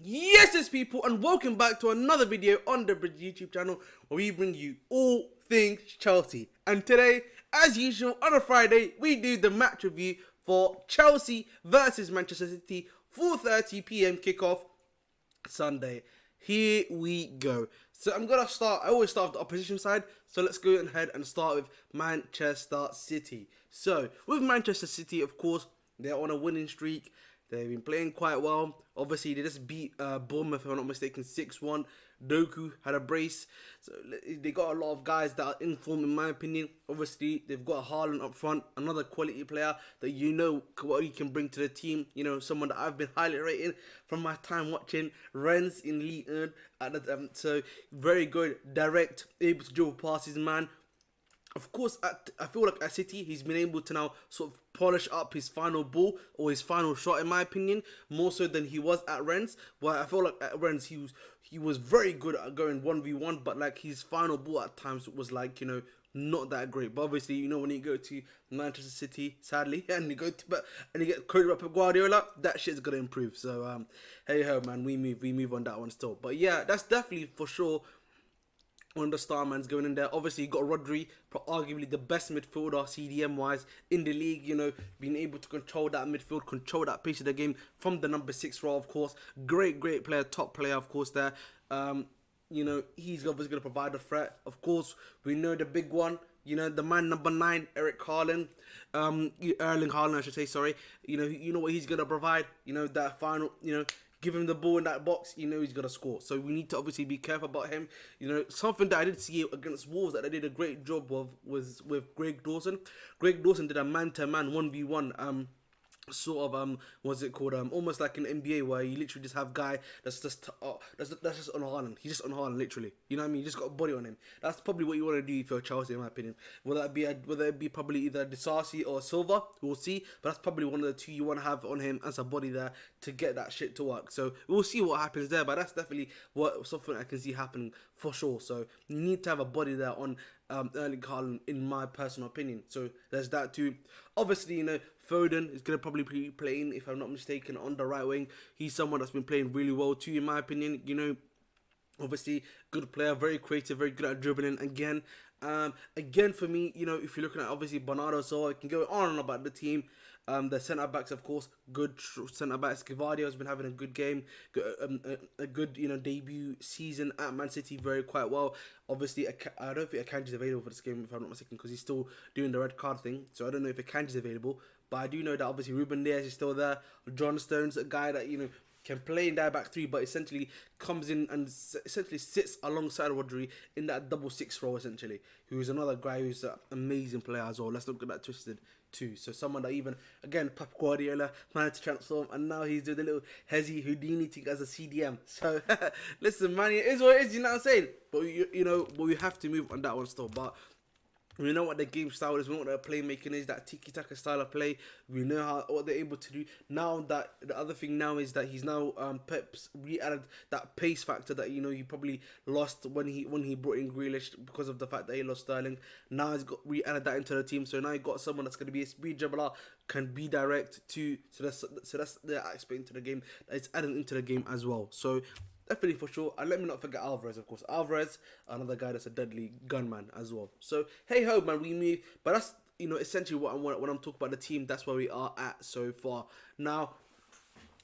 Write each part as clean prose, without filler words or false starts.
Yes, people, and welcome back to another video on the Bridge YouTube channel where we bring you all things Chelsea. And today, as usual, on a Friday, we do the match review for Chelsea versus Manchester City, 4:30 p.m. kickoff Sunday. Here we go. So I'm gonna start. I always start with the opposition side. So let's go ahead and start with Manchester City. So with Manchester City, of course, they're on a winning streak. They've been playing quite well. Obviously, they just beat Bournemouth, if I'm not mistaken, 6-1. Doku had a brace. So they got a lot of guys that are in form, in my opinion. Obviously, they've got Haaland up front, another quality player that you know what he can bring to the team. You know, someone that I've been highly rating from my time watching Rennes in Ligue 1. So, very good, direct, able to dribble passes, man. Of course, I feel like at City, he's been able to now sort of polish up his final ball or his final shot, in my opinion, more so than he was at Rennes. Where I feel like at Rennes, he was very good at going 1v1, but like his final ball at times was like, not that great. But obviously, when you go to Manchester City, sadly, and you get coached by Pep Guardiola, that shit's gonna improve. So hey ho, man, we move on that one still. But yeah, that's definitely for sure one of the star mans going in there. Obviously, you got Rodri, arguably the best midfielder CDM wise in the league. Being able to control that midfield, control that pace of the game from the number 6 role, of course. Great player, top player, of course. There, he's obviously going to provide a threat. Of course, we know the big one. The man number 9, Eric Haaland, Erling Haaland, I should say. Sorry. You know what he's going to provide. That final. Give him the ball in that box, he's going to score. So we need to obviously be careful about him. Something that I did see against Wolves that they did a great job of was with Greg Dawson. Greg Dawson did a man-to-man 1v1 sort of what's it called, almost like an NBA where you literally just have guy that's just on Haaland. He's just on Haaland, literally. You know what I mean? You just got a body on him. That's probably what you want to do if you're Chelsea, in my opinion. Whether it be probably either Disasi or Silva, we'll see. But that's probably one of the two you want to have on him as a body there to get that shit to work. So we'll see what happens there. But that's definitely something I can see happening for sure. So you need to have a body there on Erling Haaland, in my personal opinion. So there's that too. Obviously, Foden is going to probably be playing, if I'm not mistaken, on the right wing. He's someone that's been playing really well too, in my opinion. Obviously, good player, very creative, very good at dribbling. Again for me, if you're looking at obviously Bernardo Silva, I can go on and about the team. The centre backs, of course, good centre backs. Gavardio has been having a good game, a good debut season at Man City, very quite well. Obviously, I don't think Akanji is available for this game, if I'm not mistaken, because he's still doing the red card thing. So I don't know if Akanji is available, but I do know that obviously Ruben Dias is still there. John Stones, a guy that can play in that back three, but essentially comes in and essentially sits alongside Rodri in that double 6 role, essentially. Who's another guy who's an amazing player as well. Let's not get that twisted too. So someone that even, again, Pep Guardiola managed to transform, and now he's doing the little Hezi Houdini thing as a CDM. So listen, man, it is what it is. You know what I'm saying? But but we have to move on that one still. But we know what their game style is. We know what their playmaking is. That tiki-taka style of play. We know what they're able to do. Now that the other thing now is that he's now Pep's re-added that pace factor that he probably lost when he brought in Grealish because of the fact that he lost Sterling. Now he's got re-added that into the team. So now you got someone that's going to be a speed dribbler, can be direct too. So that's the aspect into the game that it's added into the game as well. So definitely for sure. And let me not forget Alvarez, of course. Alvarez, another guy that's a deadly gunman as well. So, hey ho, man, we move. But that's, essentially when I'm talking about the team, that's where we are at so far. Now,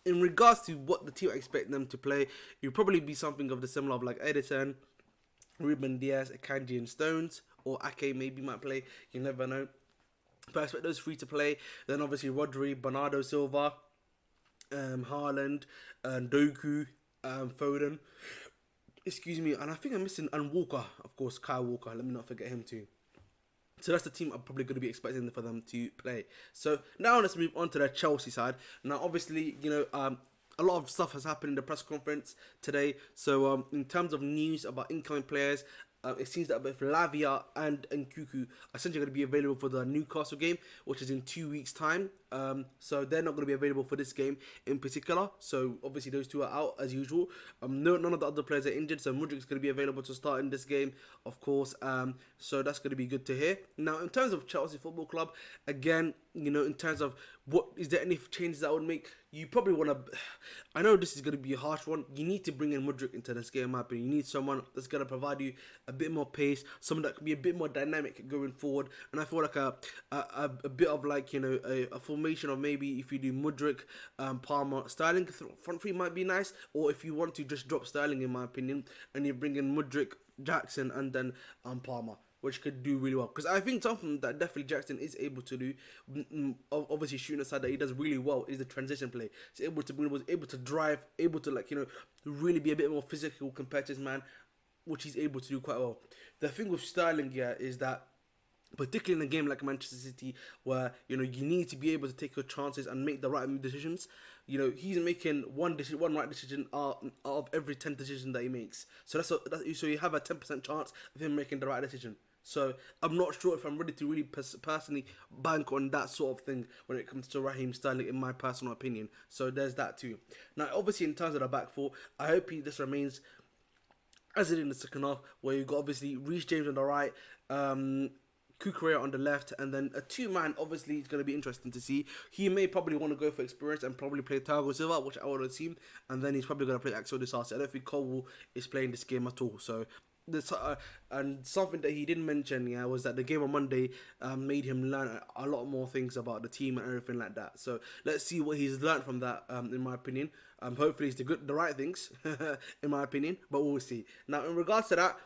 in regards to what the team expect them to play, it'll probably be something of the similar of like Edison, Ruben Dias, Akanji and Stones, or Ake maybe might play. You never know. But I expect those 3 to play. Then obviously Rodri, Bernardo Silva, Haaland, and Doku, Foden, excuse me, and I think I'm missing, and Walker, of course, Kyle Walker, let me not forget him too. So that's the team I'm probably going to be expecting for them to play. So now let's move on to the Chelsea side. Now obviously, a lot of stuff has happened in the press conference today. So in terms of news about incoming players, it seems that both Lavia and Nkuku are essentially going to be available for the Newcastle game, which is in 2 weeks' time. So they're not going to be available for this game in particular. So obviously those two are out as usual. None of the other players are injured, so Mudrik's going to be available to start in this game, of course. So that's going to be good to hear. Now, in terms of Chelsea Football Club, again, in terms of what is there any changes that I would make, you probably want to. I know this is going to be a harsh one. You need to bring in Mudryk into this game, in my opinion. You need someone that's going to provide you a bit more pace, someone that can be a bit more dynamic going forward. And I feel like a bit of like a formation of maybe if you do Mudryk, Palmer, Sterling front three might be nice. Or if you want to just drop Sterling, in my opinion, and you bring in Mudryk, Jackson, and then Palmer, which could do really well. Because I think something that definitely Jackson is able to do, obviously shooting aside that he does really well, is the transition play. He's able to drive, able to really be a bit more physical compared to his man, which he's able to do quite well. The thing with Sterling here is that, particularly in a game like Manchester City, where you need to be able to take your chances and make the right decisions. He's making one right decision out of every 10 decisions that he makes. So so you have a 10% chance of him making the right decision. So I'm not sure if I'm ready to really personally bank on that sort of thing when it comes to Raheem Sterling, in my personal opinion. So there's that too. Now, obviously, in terms of the back four, I hope this remains as it in the second half, where you've got obviously Reece James on the right, Kukurea on the left, and then a two-man. Obviously, it's going to be interesting to see. He may probably want to go for experience and probably play Thiago Silva, which I would assume, and then he's probably going to play Axel Disasi. I don't think Cole is playing this game at all. So this and something that he didn't mention, was that the game on Monday made him learn a lot more things about the team and everything like that. So let's see what he's learned from that. In my opinion, hopefully it's the right things, in my opinion. But we'll see. Now, in regards to that,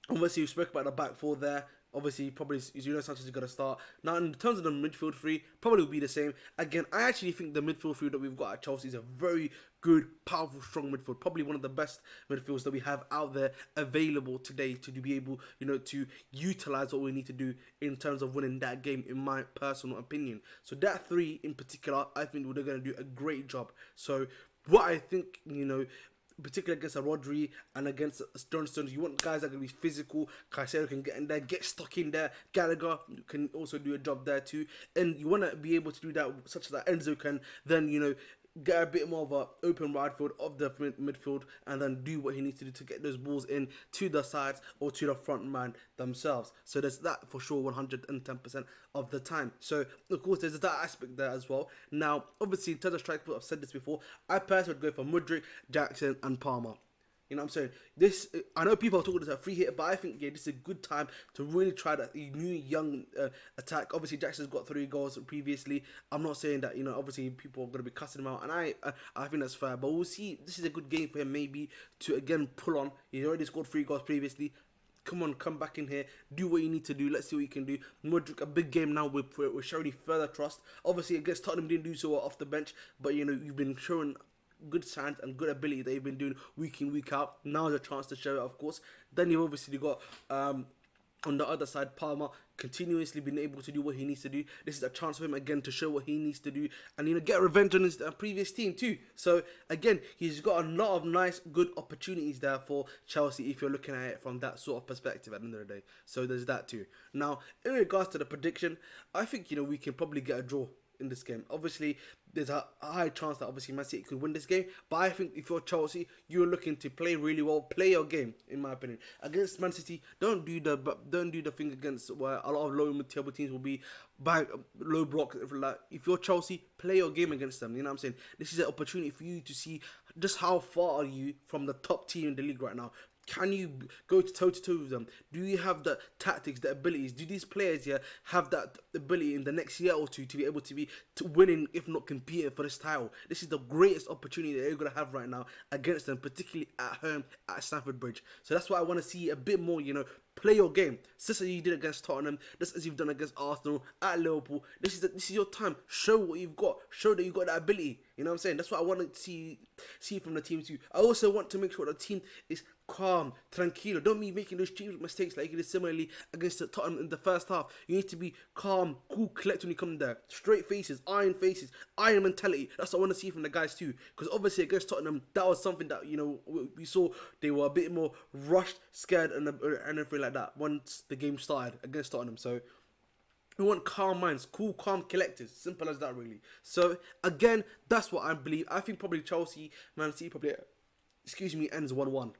obviously we spoke about the back four there. Obviously, probably Nuno Sanchez is going to start. Now, in terms of the midfield three, probably will be the same. Again, I actually think the midfield three that we've got at Chelsea is a very good, powerful, strong midfield. Probably one of the best midfields that we have out there available today to be able, to utilise what we need to do in terms of winning that game, in my personal opinion. So that three in particular, I think they're going to do a great job. So what I think, particularly against a Rodri and against Stones, you want guys that can be physical. Caicedo can get in there, get stuck in there. Gallagher can also do a job there too. And you want to be able to do that such that Enzo can then, get a bit more of an open wide field of the midfield and then do what he needs to do to get those balls in to the sides or to the front man themselves. So there's that for sure, 110% of the time. So of course there's that aspect there as well. Now obviously in terms of strike, I've said this before, I personally would go for Mudryk, Jackson and Palmer. You know what I'm saying? I know people are talking about a free hit, but I think this is a good time to really try that new young attack. Obviously, Jackson's got 3 goals previously. I'm not saying that obviously people are going to be cussing him out, and I think that's fair. But we'll see. This is a good game for him maybe to again pull on. He's already scored 3 goals previously. Come on, come back in here, do what you need to do. Let's see what you can do. Mudryk, a big game now. We're showing further trust. Obviously, against Tottenham, didn't do so well off the bench, but you've been showing good signs and good ability that you've been doing week in, week out. Now's a chance to show it, of course. Then you've obviously got on the other side, Palmer continuously been able to do what he needs to do. This is a chance for him again to show what he needs to do and get revenge on his previous team too. So again, he's got a lot of nice, good opportunities there for Chelsea if you're looking at it from that sort of perspective at the end of the day. So there's that too. Now, in regards to the prediction, I think we can probably get a draw in this game. Obviously, there's a high chance that obviously Man City could win this game, but I think if you're Chelsea, you're looking to play really well, play your game. In my opinion, against Man City, don't do the thing against where a lot of low table teams will be by low blocks. If you're Chelsea, play your game against them. You know what I'm saying? This is an opportunity for you to see just how far are you from the top team in the league right now. Can you go toe-to-toe with them? Do you have the tactics, the abilities? Do these players here have that ability in the next year or two to be able to be winning, if not competing for this title? This is the greatest opportunity that you're going to have right now against them, particularly at home at Stamford Bridge. So that's why I want to see a bit more, play your game. Just as you did against Tottenham, just as you've done against Arsenal, at Liverpool. This is your time. Show what you've got. Show that you've got that ability. You know what I'm saying? That's what I want to see from the team too. I also want to make sure the team is calm, tranquilo. Don't be making those stupid mistakes like you did similarly against the Tottenham in the first half. You need to be calm, cool, collect when you come there. Straight faces, iron mentality. That's what I want to see from the guys too. Because obviously against Tottenham, that was something that we saw they were a bit more rushed, scared, and everything like that once the game started against Tottenham. So we want calm minds, cool, calm collectors. Simple as that, really. So again, that's what I believe. I think probably Chelsea, Man City probably, ends 1-1.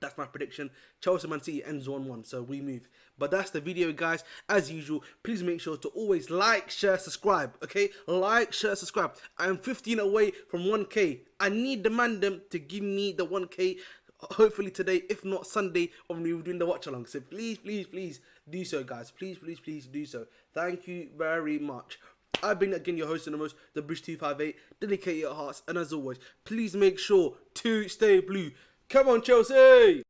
That's my prediction. Chelsea Man City ends 1-1, so we move. But that's the video, guys. As usual, please make sure to always like, share, subscribe, okay? Like, share, subscribe. I am 15 away from 1K. I need the mandem to give me the 1K, hopefully today, if not Sunday, when we're doing the watch along. So please, please, please do so, guys. Please, please, please do so. Thank you very much. I've been again your host and the most, the Bridge 258. Dedicate your hearts, and as always, please make sure to stay blue. Come on, Chelsea!